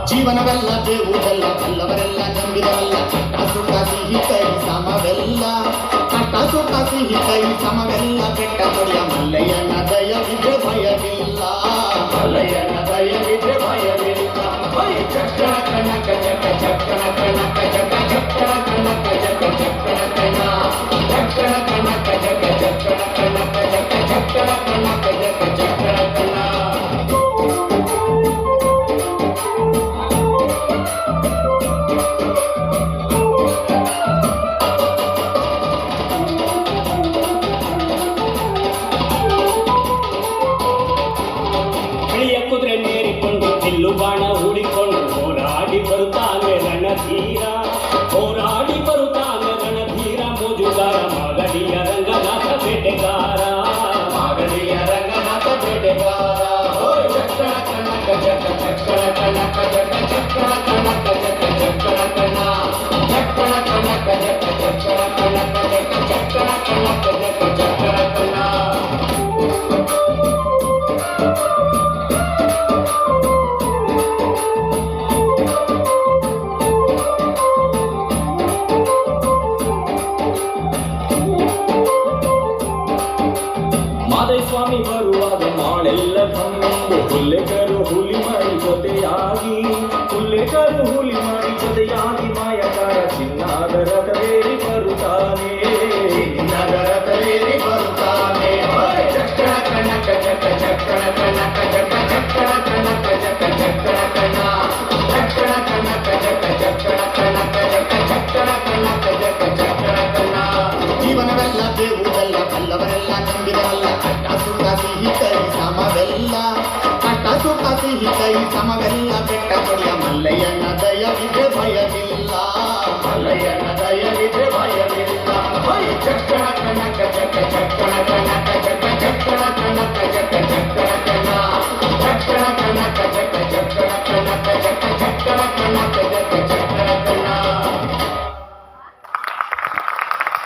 ಜೀವನವೆಲ್ಲ ದೇವುದೆಲ್ಲ ಬಲ್ಲವರೆಲ್ಲ ನಂಬಿದವಲ್ಲ ಕಷ್ಟ ಸುಖ ಸಿಹಿ ಕೈ ಸಮವೆಲ್ಲ ಕಷ್ಟ ಸುಖ ಸಿಹಿ ಕೈ ಸಮವೆಲ್ಲ ಬೆಟ್ಟ ಕೊಡಿಯ ಮಲ್ಲಯ್ಯನ ದಯವಿದ್ರೆ ಭಯವಿಲ್ಲ ಮಲ್ಲಯ್ಯನ ದಯವಿದ್ರೆ ಭಯವಿಲ್ಲ ಚಕ್ಕಣ ಕನಕ ಜಕ ಚಕ್ಕಣ ಕನಕ ಜಕ ಚಕ್ಕಣ ಕನಕ ಜಕ ಚಕ್ಕಣ ಕಣ ಚಕ್ಕಣ ಕನಕ ಜಕ ಚಕ್ಕಣ ಕನಕ ಜಕ ಚಕ್ಕಣ ಕನಕ ಜಕ ಚಕ್ಕಣ ಕಣ. ಕುದುರೆ ನೇರಿಕೊಂಡು ಬಿಲ್ಲು ಬಾಣ ಹೂಡಿಕೊಂಡು ಹೋರಾಡಿ ಬರುತ್ತಾನೆ ರಣಧೀರ ಹೋರಾಡಿ ಬರುತ್ತಾನೆ ರಣಧೀರ ಮೋಜುಗಾರ ಮಾಗಡಿಯ ರಂಗನಾಥ ಬೇಟೆಗಾರ ಮಾಗಡಿಯ ರಂಗನಾಥ ಬೇಟೆಗಾರ ಚಕ್ಕಣ ಕನಕ ಜಕ ಚಕ್ಕಣ ಕನಕ ಜಕ ಚಕ್ಕಣ ಕನಕ ಜಕ ಚಕ್ಕಣ ಕಣ ಚಕ್ಕಣ ಕನಕ ಜಕ ಚಕ್ಕಣ ಕನಕ ಜಕ ಚಕ್ಕಣ ಕನಕ ಜಕ ಚಕ್ಕಣ ಕಣ. ಮಾದೈಸ್ವಾಮಿ ಬರುವಾಗ ನಾಳೆಲ್ಲ ಕಮ್ಮು ಹುಲ್ಲೆಕರು ಹುಲಿ ಮಾಡಿ ಜೊತೆಯಾಗಿ ಹುಲ್ಲೆಕರು ಹುಲಿ ಮಾಡಿ ಜೊತೆಯಾಗಿ ಮಾಯಕಾರ ಚಿನ್ನದ ರಥವೇರಿ ಬರುತ್ತಾನೆ ಚಿನ್ನದ ರಥವೇರಿ ಬರುತ್ತಾನೆ ಚಕ್ಕಣ ಕನಕ ಜಕ ಚಕ್ಕಣ ಕನಕ ಜಕ ಚಕ್ಕಣ ಕನಕ ಜಕ ಚಕ್ಕಣ ಕಣ ಚಕ್ಕಣ ಕನಕ ಜಕ ಚಕ್ಕಣ ಕನಕ ಜಕ ಚಕ್ಕಣ ಕನಕ ಜಕ ಚಕ್ಕಣ ಕಣ. ಜೀವನವೆಲ್ಲ ದೇವುದೆಲ್ಲ ಬಲ್ಲವರೆಲ್ಲ ನಂಬಿದವಲ್ಲ ಕಷ್ಟ ಸುಖ ಸಿಹಿ ಕೈ ಸಮವೆಲ್ಲ ಕಷ್ಟ ಸುಖ ಸಿಹಿ ಕೈ ಸಮವೆಲ್ಲ ಬೆಟ್ಟ ಕೊಡಿಯ ಮಲ್ಲಯ್ಯನ ದಯವಿದ್ರೆ ಭಯವಿಲ್ಲ ಮಲ್ಲಯ್ಯನ ದಯವಿದ್ರೆ ಭಯವಿಲ್ಲ ಚಕ್ಕಣ